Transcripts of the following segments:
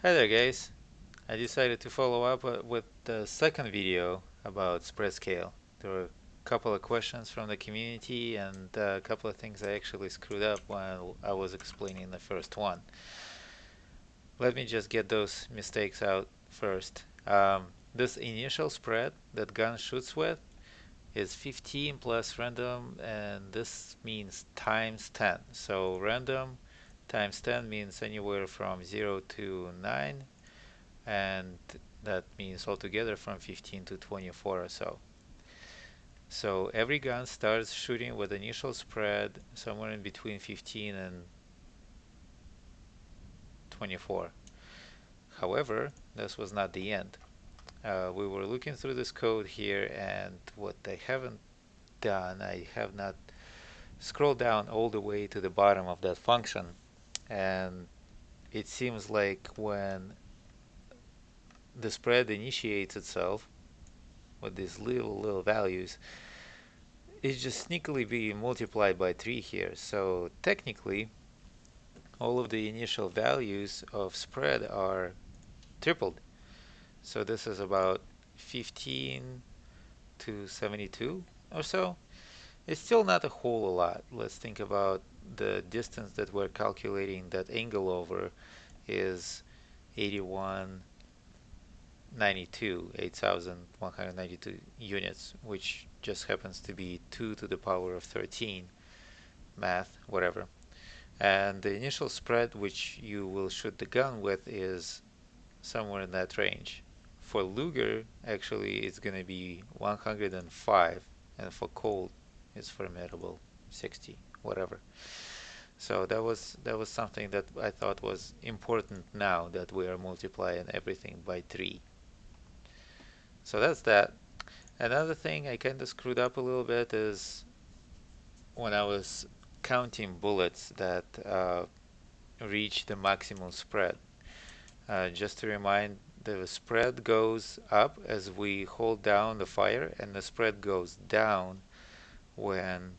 Hi there guys, I decided to follow up with the second video about spreadscale. There were a couple of questions from the community and a couple of things I actually screwed up while I was explaining the first one. Let me just get those mistakes out first. This initial spread that gun shoots with is 15 plus random, and this means times 10. So random times 10 means anywhere from 0 to 9, and that means altogether from 15 to 24 or so. So every gun starts shooting with initial spread somewhere in between 15 and 24. However, this was not the end. We were looking through this code here, and what I haven't done, I have not scrolled down all the way to the bottom of that function, and it seems like when the spread initiates itself with these little values, it's just sneakily being multiplied by 3 here. So technically, all of the initial values of spread are tripled. So this is about 15 to 72 or so. It's still not a whole lot. Let's think about the distance that we're calculating that angle over is 8,192 units, which just happens to be 2 to the power of 13, math, whatever. And the initial spread which you will shoot the gun with is somewhere in that range. For Luger, actually, it's going to be 105, and for Colt, it's formidable 60, whatever. So that was something that I thought was important now that we are multiplying everything by 3. So that's that. Another thing I kind of screwed up a little bit is when I was counting bullets that reach the maximum spread. Just to remind, the spread goes up as we hold down the fire, and the spread goes down when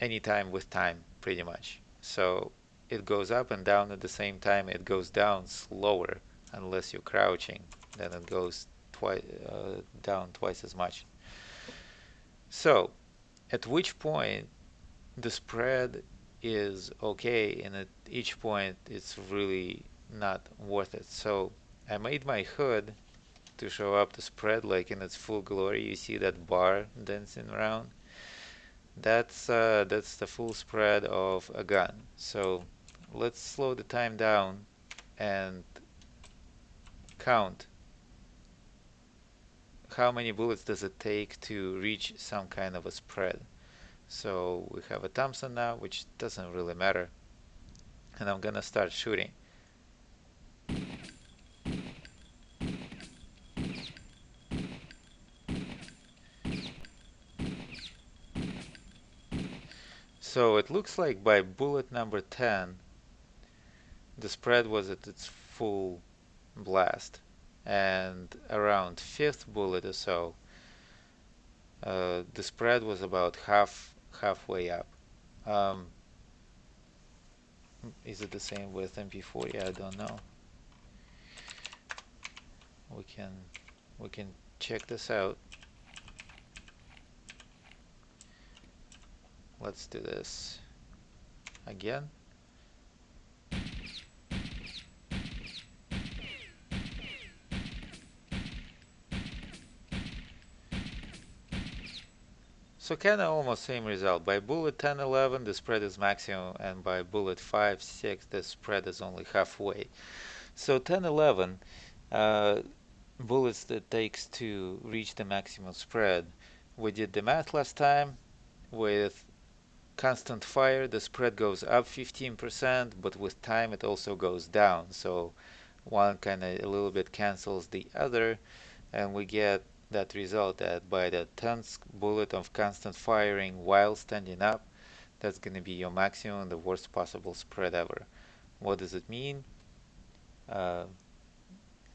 anytime with time, pretty much. So it goes up and down at the same time. It goes down slower unless you're crouching. Then it goes down twice as much. So at which point the spread is okay, and at each point it's really not worth it. So I made my HUD to show up the spread like in its full glory. You see that bar dancing around? That's the full spread of a gun. So let's slow the time down and count how many bullets does it take to reach some kind of a spread. So we have a Thompson now, which doesn't really matter, and I'm gonna start shooting. So it looks like by bullet number 10 the spread was at its full blast, and around 5th bullet or so the spread was about halfway up. Um, is it the same with MP40? I don't know. We can check this out. Let's do this again. So kind of almost same result. By bullet 10, 11 the spread is maximum, and by bullet 5, 6 the spread is only halfway. So 10, 11 bullets that takes to reach the maximum spread. We did the math last time. With constant fire the spread goes up 15%, but with time it also goes down. So one kind of a little bit cancels the other, and we get that result that by the 10th bullet of constant firing while standing up, that's going to be your maximum, the worst possible spread ever. What does it mean?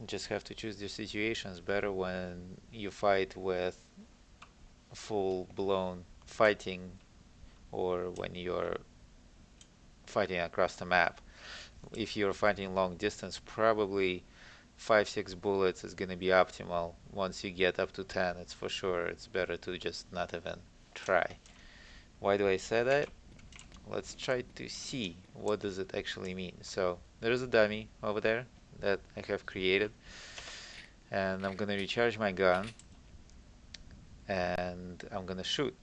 Just have to choose your situations better when you fight with full-blown fighting or when you're fighting across the map. if you're fighting long distance, probably 5-6 bullets is going to be optimal. Once you get up to 10, it's for sure it's better to just not even try. Why do I say that? Let's try to see what does it actually mean. So there's a dummy over there that I have created, and I'm going to recharge my gun, and I'm going to shoot.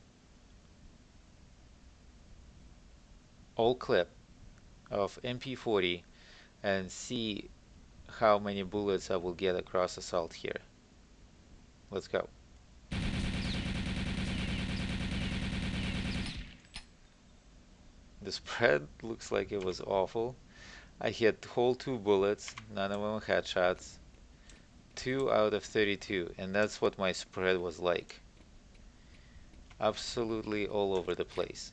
All clip of MP40 and see how many bullets I will get across assault here. Let's go. The spread looks like it was awful. I hit whole 2 bullets, none of them headshots. 2 out of 32, and that's what my spread was like. Absolutely all over the place.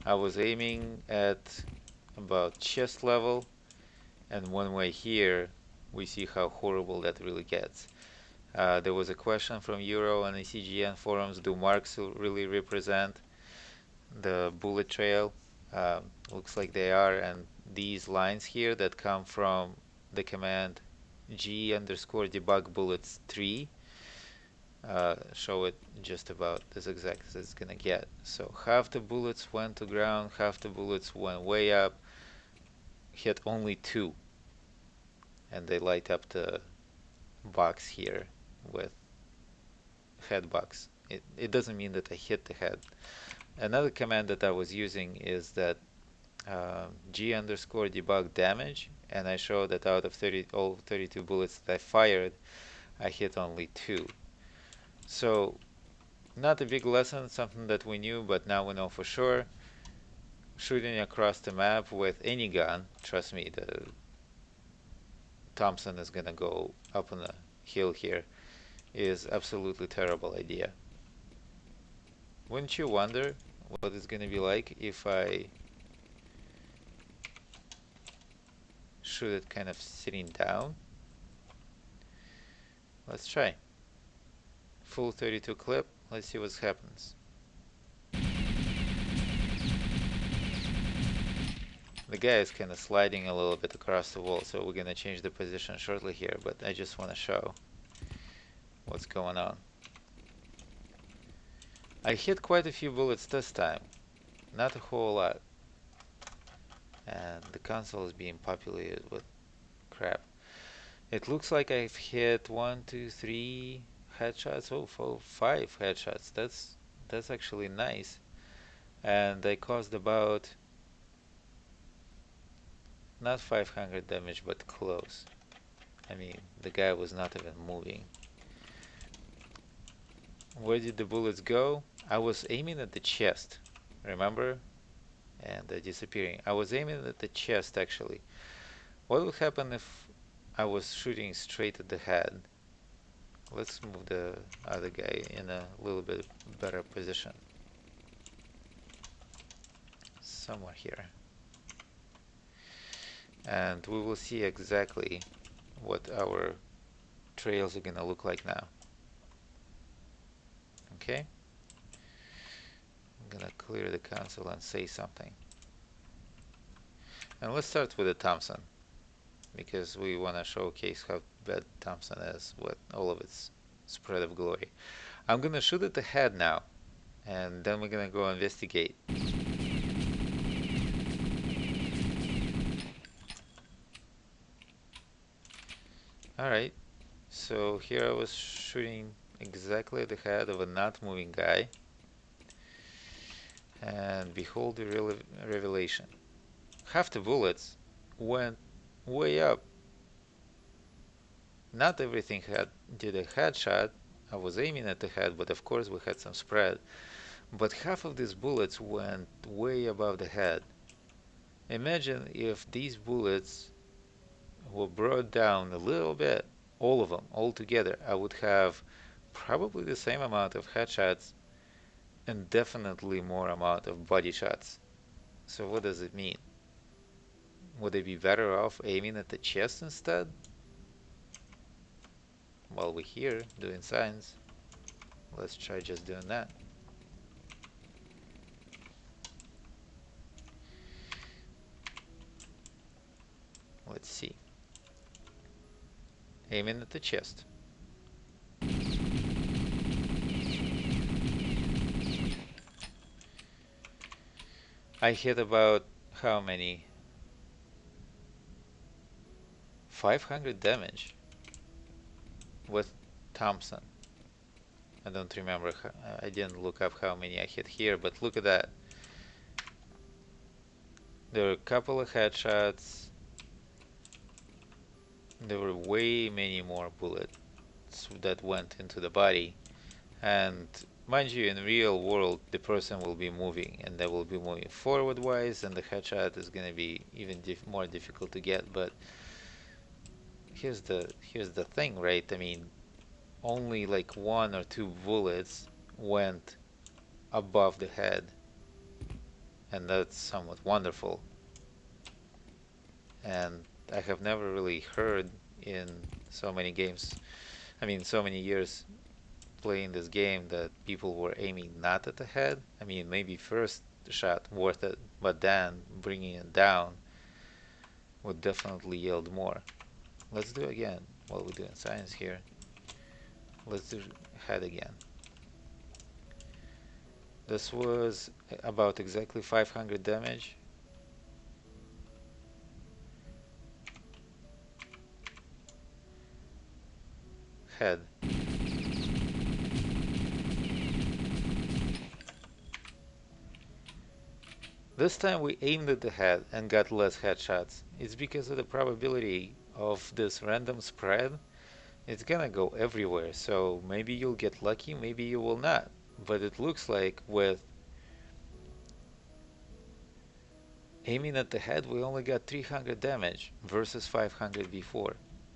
I was aiming at about chest level, and when we're here, we see how horrible that really gets. There was a question from Euro on the CGN forums, do marks really represent the bullet trail? Looks like they are, and these lines here that come from the command g_debug bullets 3 show it just about as exact as it's gonna get. So half the bullets went to ground, half the bullets went way up, hit only 2, and they light up the box here with head box. It doesn't mean that I hit the head. Another command that I was using is that g_debug damage, and I show that out of all 32 bullets that I fired, I hit only 2. So not a big lesson, something that we knew, but now we know for sure. Shooting across the map with any gun, trust me, the Thompson is gonna go up on the hill here, is absolutely terrible idea. Wouldn't you wonder what it's gonna be like if I shoot it kind of sitting down? Let's try. Full 32 clip, let's see what happens. The guy is kind of sliding a little bit across the wall, so we're gonna change the position shortly here, but I just want to show what's going on. I hit quite a few bullets this time, not a whole lot, and the console is being populated with crap. It looks like I've hit 1, 2, 3 headshots. Oh, 5 headshots. That's actually nice. And they caused about not 500 damage, but close. I mean, the guy was not even moving. Where did the bullets go? I was aiming at the chest, remember? And they're disappearing. I was aiming at the chest actually. What would happen if I was shooting straight at the head? Let's move the other guy in a little bit better position. Somewhere here. And we will see exactly what our trails are gonna look like now. Okay? I'm gonna clear the console and say something. And let's start with the Thompson, because we want to showcase how bad Thompson is with all of its spread of glory. I'm gonna shoot at the head now, and then we're gonna go investigate. Alright, so here I was shooting exactly at the head of a not moving guy, and behold the revelation. Half the bullets went way up. Not everything did a headshot. I was aiming at the head, but of course we had some spread. But half of these bullets went way above the head. Imagine if these bullets were brought down a little bit, all of them, all together, I would have probably the same amount of headshots and definitely more amount of body shots. So what does it mean? Would I be better off aiming at the chest instead? While we're here doing science, let's try just doing that. aiming at the chest. I hit about how many? 500 damage with Thompson. I don't remember, I didn't look up how many I hit here, but look at that. There were a couple of headshots. There were way many more bullets that went into the body. And mind you, in real world, the person will be moving, and they will be moving forward wise, and the headshot is going to be even more difficult to get. But here's the thing, right? I mean, only like 1 or 2 bullets went above the head, and that's somewhat wonderful. And I have never really heard in so many games, I mean so many years playing this game, that people were aiming not at the head. I mean, maybe first shot worth it, but then bringing it down would definitely yield more. Let's do it again while we're doing science here. Let's do head again. This was about exactly 500 damage. Head. This time we aimed at the head and got less headshots. It's because of the probability of this random spread. It's gonna go everywhere, so maybe you'll get lucky, maybe you will not. But it looks like with aiming at the head we only got 300 damage versus 500 before.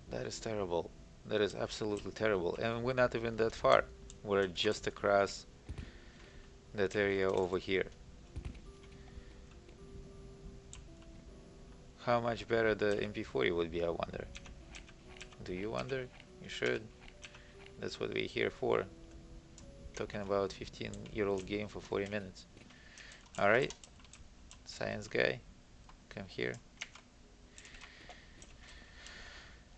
That is terrible. That is absolutely terrible. And we're not even that far. We're just across that area over here. How much better the MP40 would be, I wonder. Do you wonder? You should. That's what we're here for. Talking about 15-year-old game for 40 minutes. Alright. Science guy. Come here.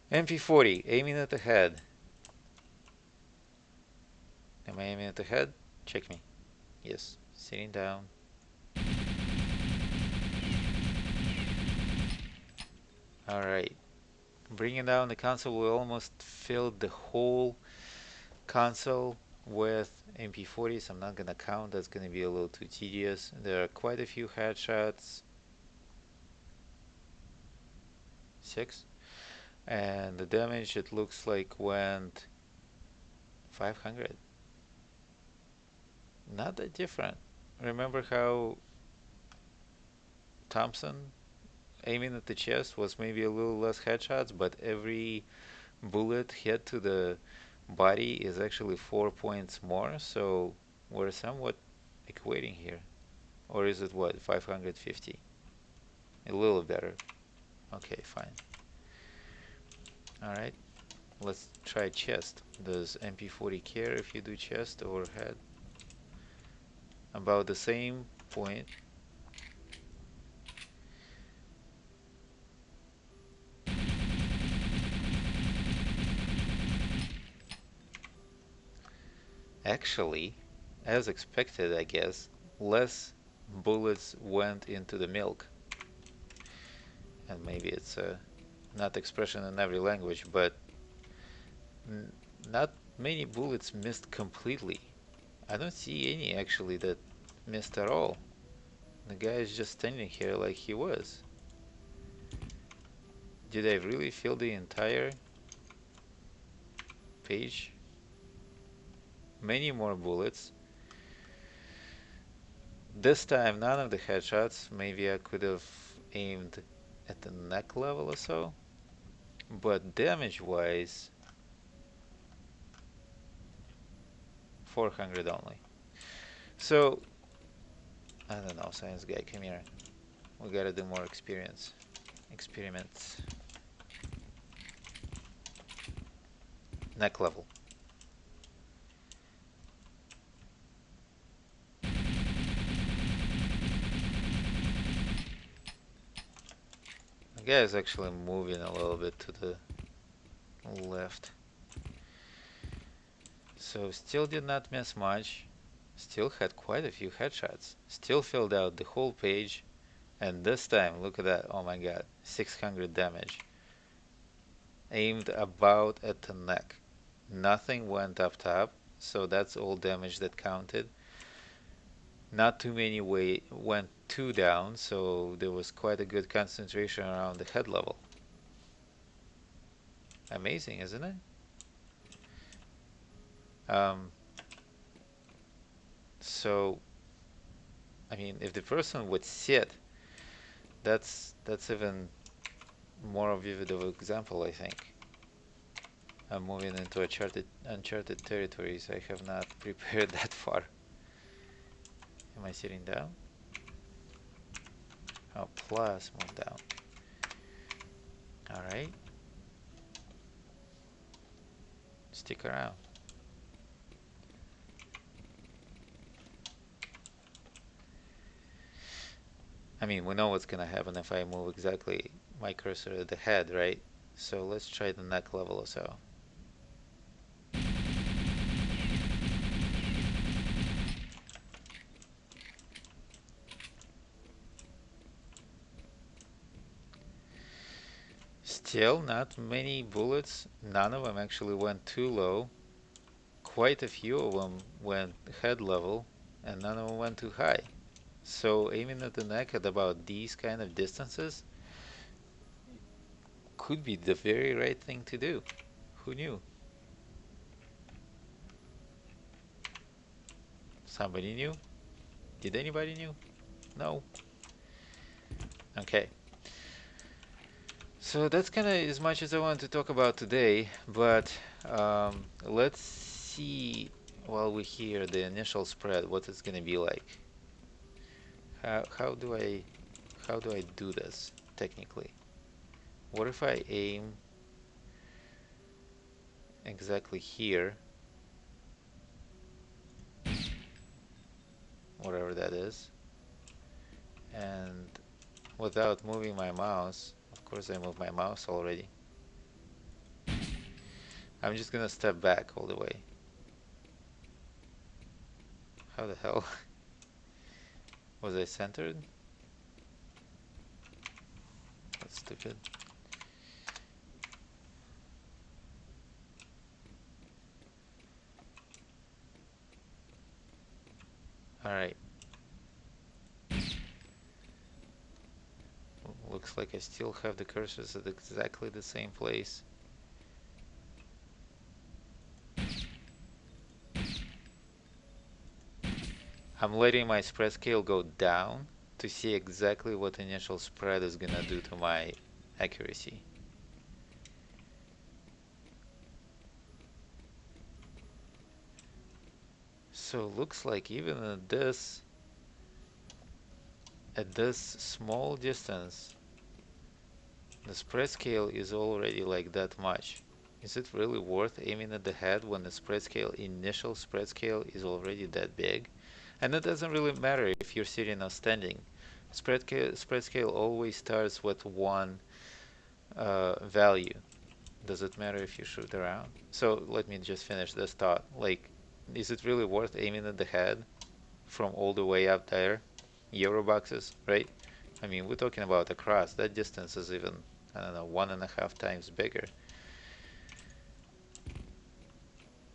MP40. Aiming at the head. Am I aiming at the head? Check me. Yes. Sitting down. Alright. Bringing down the console, we almost filled the whole console with MP40s. I'm not gonna count, that's gonna be a little too tedious. There are quite a few headshots. 6. And the damage, it looks like, went 500. Not that different. Remember how Thompson aiming at the chest was maybe a little less headshots, but every bullet hit to the body is actually 4 points more, so we're somewhat equating here. Or is it what, 550? A little better. Okay, fine. Alright, let's try chest. Does MP40 care if you do chest or head? About the same point. Actually, as expected, I guess, less bullets went into the milk. And maybe it's not expression in every language, but not many bullets missed completely. I don't see any actually that missed at all. The guy is just standing here like he was. Did I really fill the entire page? Many more bullets. This time none of the headshots. Maybe I could have aimed at the neck level or so. But damage wise, 400 only. So, I don't know, science guy, come here. We gotta do more experiments. Neck level. The guy is actually moving a little bit to the left. So still did not miss much. Still had quite a few headshots. Still filled out the whole page. And this time, look at that. Oh my god. 600 damage. Aimed about at the neck. Nothing went up top. So that's all damage that counted. Not too many went two down. So there was quite a good concentration around the head level. Amazing, isn't it? So, I mean, if the person would sit, that's even more of vivid of example, I think. I'm moving into uncharted territories. I have not prepared that far. Am I sitting down? Oh, plus move down. All right. Stick around. I mean, we know what's gonna happen if I move exactly my cursor at the head, right? So let's try the neck level or so. Still not many bullets. None of them actually went too low. Quite a few of them went head level, and none of them went too high. So aiming at the neck at about these kind of distances could be the very right thing to do. Who knew? Somebody knew? Did anybody knew? No. Okay. So that's kind of as much as I want to talk about today, but let's see while we hear the initial spread what it's going to be like. How do I do this technically? What if I aim exactly here, whatever that is, and without moving my mouse? Of course I moved my mouse already. I'm just gonna step back all the way. How the hell? Was I centered? That's stupid. Alright. Looks like I still have the cursors at exactly the same place. I'm letting my spread scale go down to see exactly what initial spread is gonna do to my accuracy. So looks like even at this small distance, the spread scale is already like that much. Is it really worth aiming at the head when the initial spread scale is already that big? And it doesn't really matter if you're sitting or standing. Spread scale always starts with one value. Does it matter if you shoot around? So let me just finish this thought. Like, is it really worth aiming at the head from all the way up there? Euro boxes, right? I mean, we're talking about across. That distance is even, I don't know, 1.5 times bigger.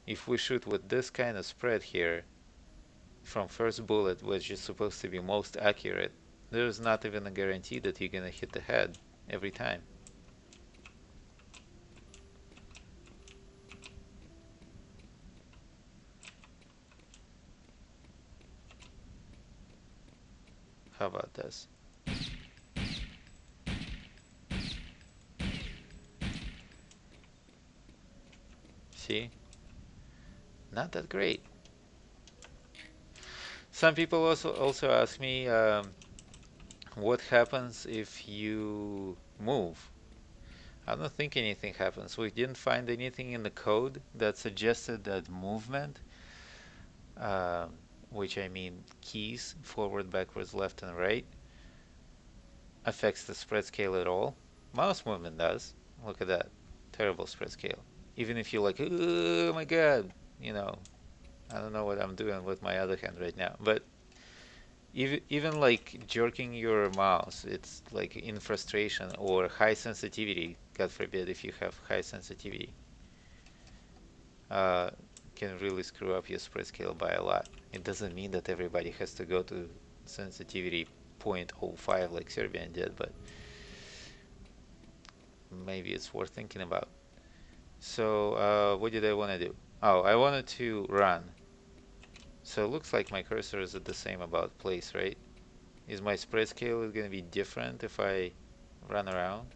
If we shoot with this kind of spread here, from first bullet, which is supposed to be most accurate, there's not even a guarantee that you're gonna hit the head every time. How about this? See? Not that great. Some people also ask me what happens if you move. I don't think anything happens. We didn't find anything in the code that suggested that movement, which I mean keys, forward, backwards, left, and right, affects the spread scale at all. Mouse movement does. Look at that. terrible spread scale. Even if you're like, oh my god, you know, I don't know what I'm doing with my other hand right now. But even like jerking your mouse, it's like in frustration or high sensitivity, God forbid if you have high sensitivity, uh, can really screw up your spread scale by a lot. It doesn't mean that everybody has to go to sensitivity 0.05 like Serbian did, but maybe it's worth thinking about. So what did I want to do? Oh, I wanted to run. So it looks like my cursor is at the same about place, right? Is my spread scale going to be different if I run around?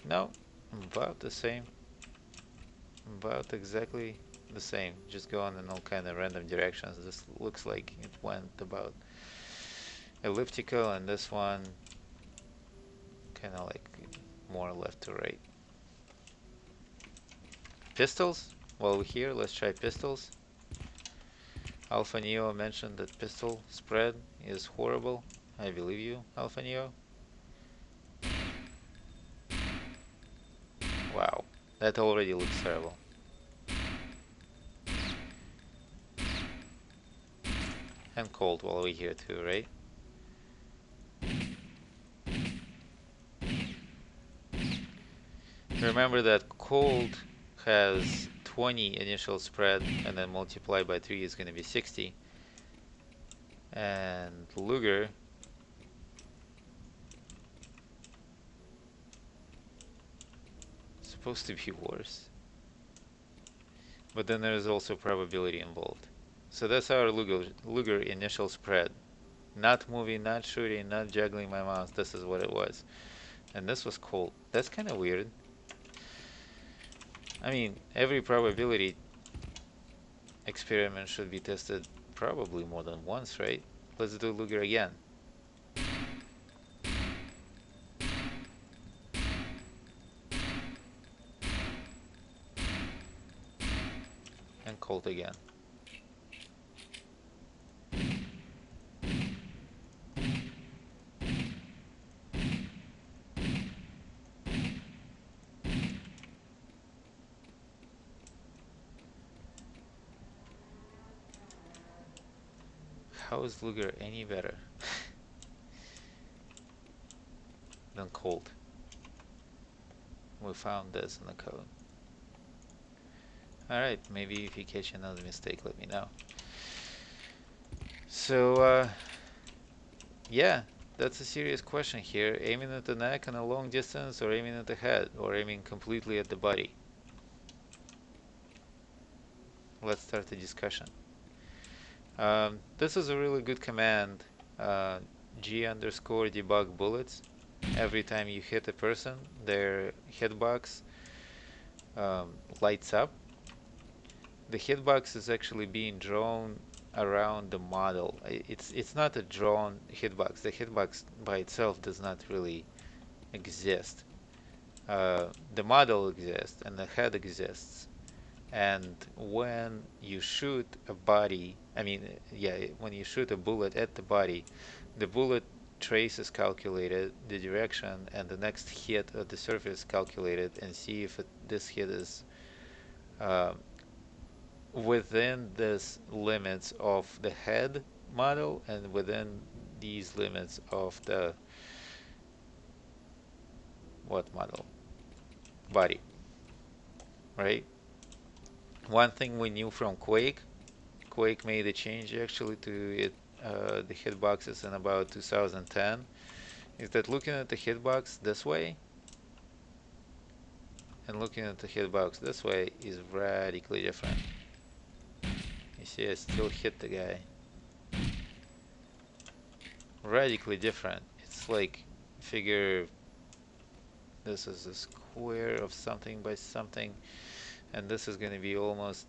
No, about the same. About exactly the same. Just going in all kind of random directions. This looks like it went about elliptical, and this one kind of like more left to right. Pistols? While we're here, let's try pistols. Alpha Neo mentioned that pistol spread is horrible. I believe you, Alpha Neo. Wow, that already looks terrible. And cold while we're here too, right? Remember that cold has 20 initial spread, and then multiply by 3 is going to be 60. And Luger is supposed to be worse. But then there is also probability involved. So that's our Luger initial spread. Not moving, not shooting, not juggling my mouse. This is what it was. And this was cold. That's kind of weird. I mean, every probability experiment should be tested probably more than once, right? Let's do Luger again. And cold again. How is Luger any better than cold? We found this in the code. Alright, maybe if you catch another mistake, let me know. So, yeah, that's a serious question here. Aiming at the neck on a long distance, or aiming at the head, or aiming completely at the body? Let's start the discussion. This is a really good command, G_debug bullets. Every time you hit a person, their hitbox lights up. The hitbox is actually being drawn around the model. It's not a drawn hitbox. The hitbox by itself does not really exist. The model exists and the head exists. And when you shoot a body, when you shoot a bullet at the body, the bullet trace is calculated, the direction, and the next hit at the surface calculated, and see if this hit is within this limits of the head model and within these limits of the what model? Body, right? One thing we knew from Quake made a change actually to it, the hitboxes in about 2010, is that looking at the hitbox this way and looking at the hitbox this way is radically different. You see, I still hit the guy. Radically different. It's like, figure this is a square of something by something, and this is going to be almost,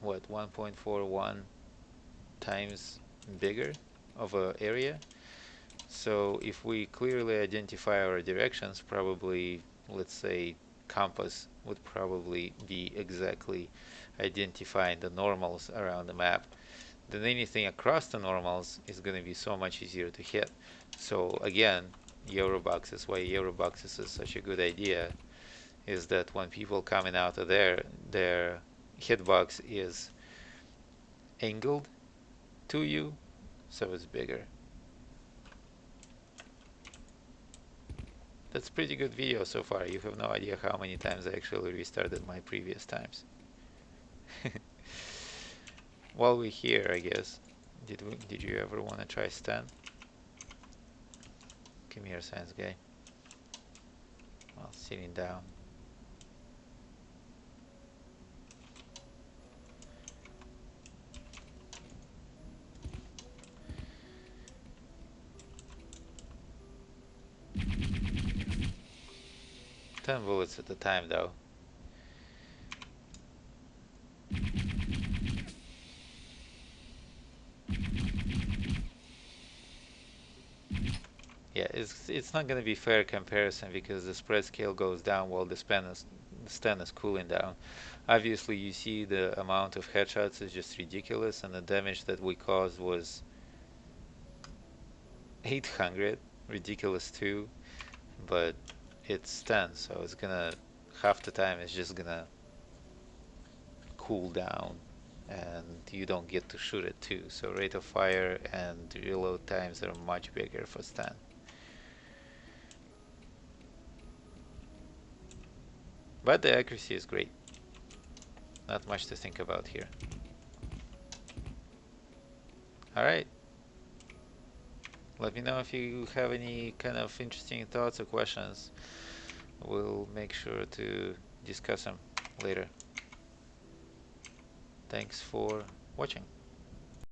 what, 1.41 times bigger of a area. So if we clearly identify our directions, probably, let's say, compass would probably be exactly identifying the normals around the map. then anything across the normals is going to be so much easier to hit. So again, Euroboxes, why Euroboxes is such a good idea is that when people coming out of there, their hitbox is angled to you, so it's bigger. That's pretty good video so far. You have no idea how many times I actually restarted my previous times. While we're here, I guess, did you ever want to try Stan? Come here, science guy. While sitting down. Ten bullets at a time, though. Yeah, it's not going to be fair comparison because the spread scale goes down while the span is cooling down. Obviously, you see the amount of headshots is just ridiculous, and the damage that we caused was 800, ridiculous too. But it's 10, so it's gonna half the time it's just gonna cool down, and you don't get to shoot it too. So rate of fire and reload times are much bigger for Stan. But the accuracy is great. Not much to think about here. Alright. Let me know if you have any kind of interesting thoughts or questions. We'll make sure to discuss them later. Thanks for watching.